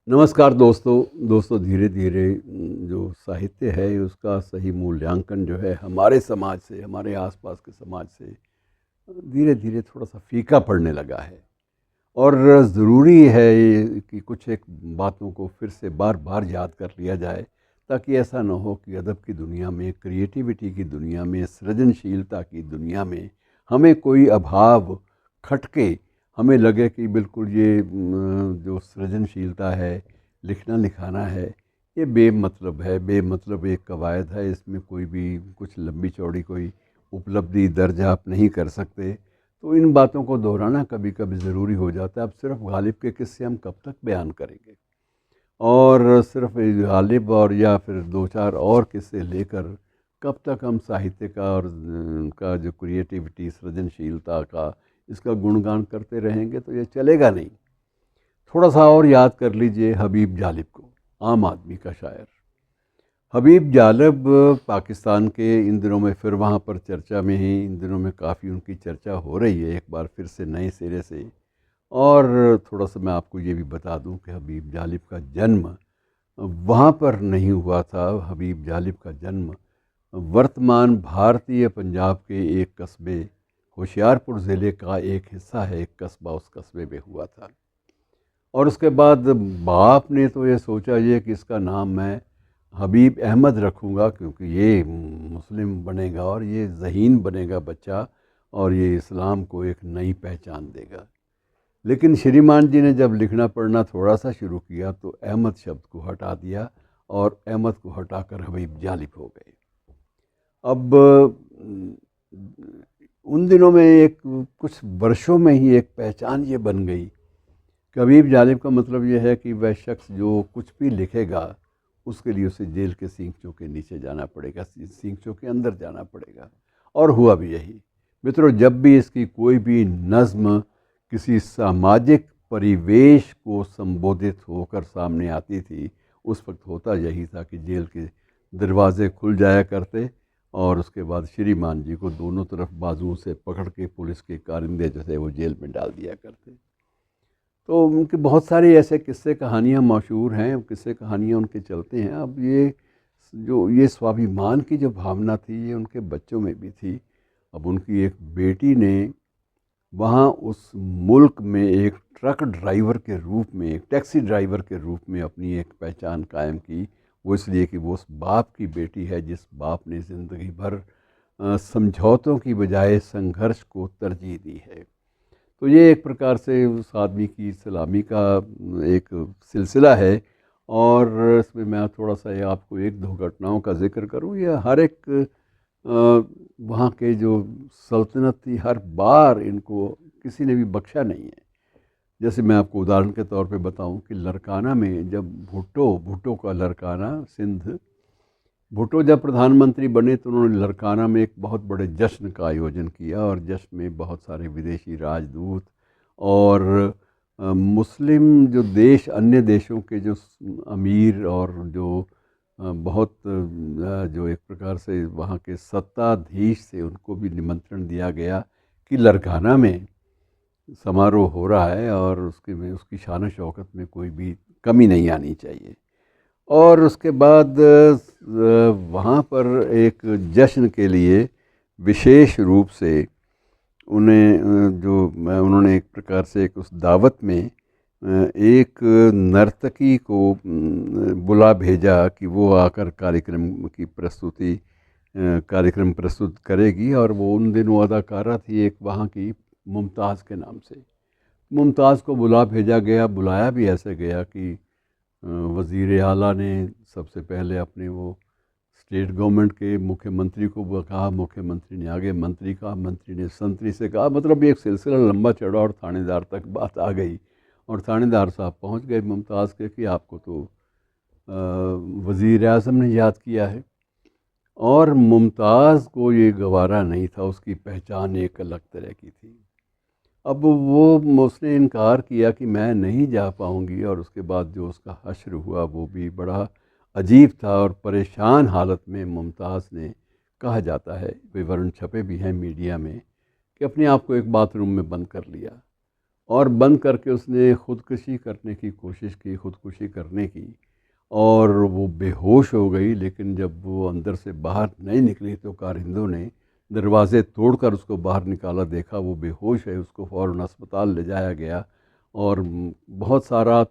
नमस्कार दोस्तों धीरे धीरे जो साहित्य है उसका सही मूल्यांकन जो है हमारे समाज से, हमारे आसपास के समाज से धीरे धीरे थोड़ा सा फीका पड़ने लगा है। और ज़रूरी है ये कि कुछ एक बातों को फिर से बार बार याद कर लिया जाए, ताकि ऐसा ना हो कि अदब की दुनिया में, क्रिएटिविटी की दुनिया में, सृजनशीलता की दुनिया में हमें कोई अभाव खटके, हमें लगे कि बिल्कुल ये जो सृजनशीलता है, लिखना लिखाना है, ये बेमतलब है, बेमतलब एक कवायद है, इसमें कोई भी कुछ लंबी चौड़ी कोई उपलब्धि दर्ज आप नहीं कर सकते। तो इन बातों को दोहराना कभी कभी ज़रूरी हो जाता है। अब सिर्फ गालिब के किस्से हम कब तक बयान करेंगे, और सिर्फ गालिब और या फिर दो चार और किस्से लेकर कब तक हम साहित्य का और का जो क्रिएटिविटी, सृजनशीलता का, इसका गुणगान करते रहेंगे तो ये चलेगा नहीं। थोड़ा सा और याद कर लीजिए हबीब जालिब को, आम आदमी का शायर। हबीब जालिब पाकिस्तान के इन दिनों में फिर वहाँ पर चर्चा में ही, इन दिनों में काफ़ी उनकी चर्चा हो रही है एक बार फिर से नए सिरे से। और थोड़ा सा मैं आपको ये भी बता दूं कि हबीब जालिब का जन्म वहाँ पर नहीं हुआ था। हबीब जालिब का जन्म वर्तमान भारतीय पंजाब के एक कस्बे, होशियारपुर ज़िले का एक हिस्सा है, एक कस्बा, उस कस्बे में हुआ था। और उसके बाद बाप ने तो ये सोचा ये कि इसका नाम मैं हबीब अहमद रखूँगा, क्योंकि ये मुस्लिम बनेगा और ये ज़हीन बनेगा बच्चा, और ये इस्लाम को एक नई पहचान देगा। लेकिन श्रीमान जी ने जब लिखना पढ़ना थोड़ा सा शुरू किया तो अहमद शब्द को हटा दिया, और अहमद को हटाकर हबीब जालिब हो गए। अब उन दिनों में एक कुछ वर्षों में ही एक पहचान ये बन गई। हबीब जालिब का मतलब यह है कि वह शख्स जो कुछ भी लिखेगा उसके लिए उसे जेल के सींगचों के नीचे जाना पड़ेगा, सींगचों के अंदर जाना पड़ेगा। और हुआ भी यही। मित्रों, जब भी इसकी कोई भी नज़्म किसी सामाजिक परिवेश को संबोधित होकर सामने आती थी, उस वक्त होता यही था कि जेल के दरवाजे खुल जाया करते, और उसके बाद श्रीमान जी को दोनों तरफ बाजुओं से पकड़ के पुलिस के कारिंदे जो थे वो जेल में डाल दिया करते। तो उनके बहुत सारे ऐसे किस्से कहानियाँ मशहूर हैं, किस्से कहानियाँ उनके चलते हैं। अब ये स्वाभिमान की जो भावना थी ये उनके बच्चों में भी थी। अब उनकी एक बेटी ने वहाँ उस मुल्क में एक ट्रक ड्राइवर के रूप में, एक टैक्सी ड्राइवर के रूप में अपनी एक पहचान कायम की। वो इसलिए कि वो उस बाप की बेटी है जिस बाप ने ज़िंदगी भर समझौतों की बजाय संघर्ष को तरजीह दी है। तो ये एक प्रकार से उस आदमी की सलामी का एक सिलसिला है। और इसमें मैं थोड़ा सा ये आपको एक दो घटनाओं का ज़िक्र करूँ। ये हर एक वहाँ के जो सल्तनत थी, हर बार इनको किसी ने भी बख्शा नहीं है। जैसे मैं आपको उदाहरण के तौर पे बताऊं कि लरकाना में जब भुट्टो का लरकाना, सिंध, भुट्टो जब प्रधानमंत्री बने तो उन्होंने लरकाना में एक बहुत बड़े जश्न का आयोजन किया, और जश्न में बहुत सारे विदेशी राजदूत और मुस्लिम जो देश, अन्य देशों के जो अमीर और जो बहुत जो एक प्रकार से वहाँ के सत्ताधीश थे, उनको भी निमंत्रण दिया गया कि लरकाना में समारोह हो रहा है और उसके में उसकी शान शौकत में कोई भी कमी नहीं आनी चाहिए। और उसके बाद वहाँ पर एक जश्न के लिए विशेष रूप से उन्हें उन्होंने एक प्रकार से एक उस दावत में एक नर्तकी को बुला भेजा कि वो आकर कार्यक्रम प्रस्तुत करेगी। और वो उन दिनों अदाकारा थी एक वहाँ की, मुमताज़ के नाम से। मुमताज़ को बुलाया भी ऐसे गया कि वज़ीर आला ने सबसे पहले अपने वो स्टेट गवर्नमेंट के मुख्यमंत्री को कहा, मुख्यमंत्री ने आगे मंत्री कहा, मंत्री ने संतरी से कहा, मतलब एक सिलसिला लंबा चढ़ा और थानेदार तक बात आ गई। और थानेदार साहब पहुंच गए मुमताज़ के कि आपको तो वज़ीर आज़म ने याद किया है। और मुमताज़ को ये गवारा नहीं था, उसकी पहचान एक अलग तरह की थी। अब वो उसने इनकार किया कि मैं नहीं जा पाऊंगी, और उसके बाद जो उसका हश्र हुआ वो भी बड़ा अजीब था। और परेशान हालत में मुमताज़ ने, कहा जाता है, विवरण छपे भी हैं मीडिया में, कि अपने आप को एक बाथरूम में बंद कर लिया। और बंद करके उसने ख़ुदकुशी करने की कोशिश की, ख़ुदकुशी करने की, और वो बेहोश हो गई। लेकिन जब वो अंदर से बाहर नहीं निकली तो कारिंदों ने दरवाज़े तोड़कर उसको बाहर निकाला, देखा वो बेहोश है, उसको फ़ौरन अस्पताल ले जाया गया और बहुत सारा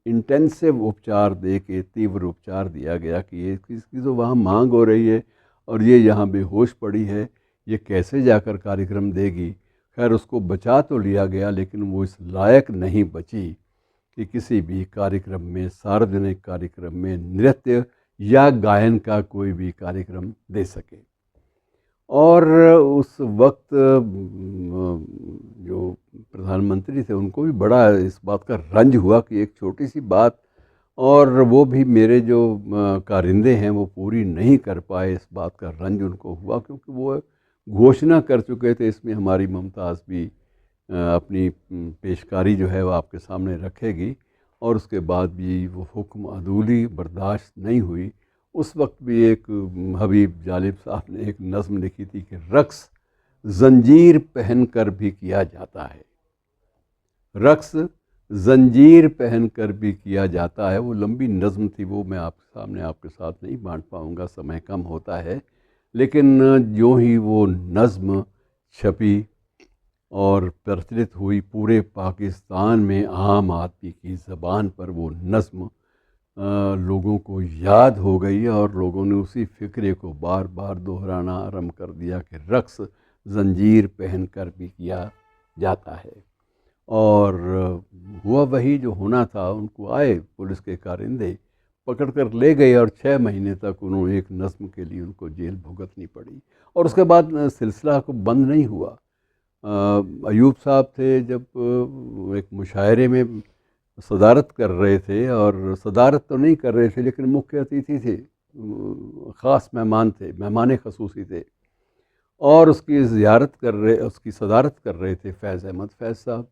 इंटेंसिव उपचार दे के, तीव्र उपचार दिया गया कि ये इसकी तो वहाँ मांग हो रही है और ये यहाँ बेहोश पड़ी है, ये कैसे जाकर कार्यक्रम देगी। खैर उसको बचा तो लिया गया, लेकिन वो इस लायक नहीं बची कि किसी भी कार्यक्रम में, सार्वजनिक कार्यक्रम में नृत्य या गायन का कोई भी कार्यक्रम दे सके। और उस वक्त जो प्रधानमंत्री थे उनको भी बड़ा इस बात का रंज हुआ कि एक छोटी सी बात, और वो भी मेरे जो कारिंदे हैं वो पूरी नहीं कर पाए, इस बात का रंज उनको हुआ, क्योंकि वो घोषणा कर चुके थे इसमें हमारी मुमताज़ भी अपनी पेशकारी जो है वो आपके सामने रखेगी, और उसके बाद भी वो हुक्म अदूली बर्दाश्त नहीं हुई। उस वक्त भी एक हबीब जालिब साहब ने एक नज़्म लिखी थी कि रक़्स ज़ंजीर पहन कर भी किया जाता है, रक़्स ज़ंजीर पहन कर भी किया जाता है। वो लंबी नज़्म थी, वो मैं आपके सामने आपके साथ नहीं बांट पाऊँगा, समय कम होता है। लेकिन जो ही वो नज़्म छपी और प्रचलित हुई, पूरे पाकिस्तान में आम आदमी की ज़बान पर वो नज़्म लोगों को याद हो गई, और लोगों ने उसी फ़िक्रे को बार बार दोहराना आरंभ कर दिया कि रक़्स ज़ंजीर पहन कर भी किया जाता है। और हुआ वही जो होना था। उनको आए पुलिस के कारिंदे, पकड़ कर ले गए, और 6 महीने तक उन्होंने एक नज़्म के लिए उनको जेल भुगतनी पड़ी। और उसके बाद सिलसिला को बंद नहीं हुआ। अयूब साहब थे जब एक मुशायरे में सदारत कर रहे थे, और सदारत तो नहीं कर रहे थे लेकिन मुख्य अतिथि थे, ख़ास मेहमान थे, मेहमान ख़ुसूसी थे, और उसकी उसकी सदारत कर रहे थे फैज़ अहमद फैज़ साहब।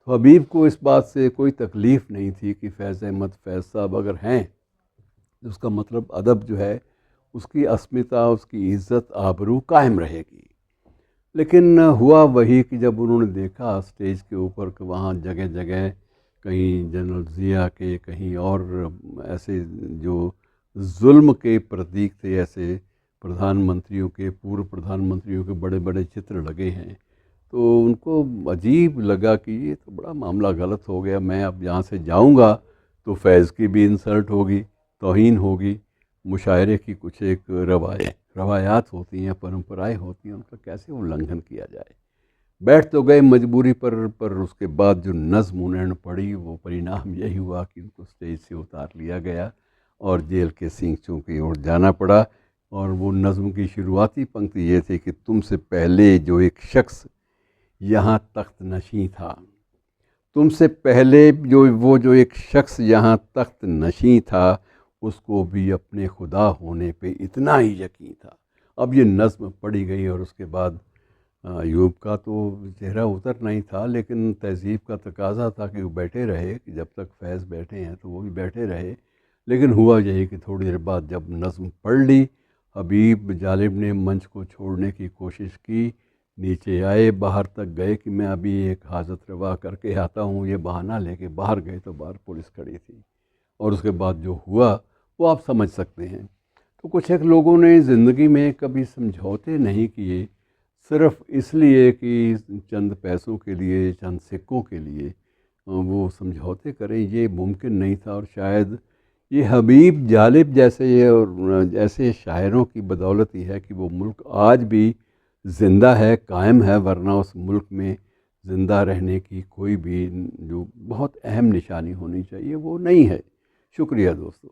तो हबीब को इस बात से कोई तकलीफ़ नहीं थी कि फैज़ अहमद फैज़ साहब अगर हैं तो उसका मतलब अदब जो है, उसकी अस्मिता, उसकी इज़्ज़त आबरू कायम रहेगी। लेकिन हुआ वही कि जब उन्होंने देखा स्टेज के ऊपर कि वहाँ जगह जगह, कहीं जनरल ज़िया के, कहीं और ऐसे जो जुल्म के प्रतीक थे, ऐसे प्रधानमंत्रियों के, पूर्व प्रधानमंत्रियों के बड़े बड़े चित्र लगे हैं, तो उनको अजीब लगा कि ये तो बड़ा मामला गलत हो गया। मैं अब यहाँ से जाऊँगा तो फैज़ की भी इंसल्ट होगी, तौहीन होगी। मुशायरे की कुछ एक रवायात होती हैं, परंपराएं होती हैं, उनका कैसे उल्लंघन किया जाए। बैठ तो गए मजबूरी पर उसके बाद जो नज़्म उन्होंने पढ़ी, वो परिणाम यही हुआ कि उनको स्टेज से उतार लिया गया और जेल के सींचों की ओर जाना पड़ा। और वो नज़्म की शुरुआती पंक्ति ये थी कि तुमसे पहले जो एक शख्स यहाँ तख्त नशीं था, तुमसे पहले जो एक शख्स यहाँ तख्त नशीं था, उसको भी अपने खुदा होने पे इतना ही यकीन था। अब ये नज़्म पढ़ी गई, और उसके बाद अयूब का तो चेहरा उतर नहीं था, लेकिन तहज़ीब का तकाज़ा था कि वो बैठे रहे, कि जब तक फैज़ बैठे हैं तो वो भी बैठे रहे। लेकिन हुआ यही कि थोड़ी देर बाद जब नज़्म पढ़ ली, हबीब जालिब ने मंच को छोड़ने की कोशिश की, नीचे आए, बाहर तक गए कि मैं अभी एक हाजत रवा करके आता हूँ, ये बहाना लेके बाहर गए तो बाहर पुलिस खड़ी थी। और उसके बाद जो हुआ वो आप समझ सकते हैं। तो कुछ एक लोगों ने ज़िंदगी में कभी समझौते नहीं किए, सिर्फ़ इसलिए कि चंद पैसों के लिए, चंद सिक्कों के लिए वो समझौते करें, ये मुमकिन नहीं था। और शायद ये हबीब जालिब ऐसे शायरों की बदौलत ही है कि वो मुल्क आज भी ज़िंदा है, कायम है, वरना उस मुल्क में ज़िंदा रहने की कोई भी जो बहुत अहम निशानी होनी चाहिए वो नहीं है। शुक्रिया दोस्तों।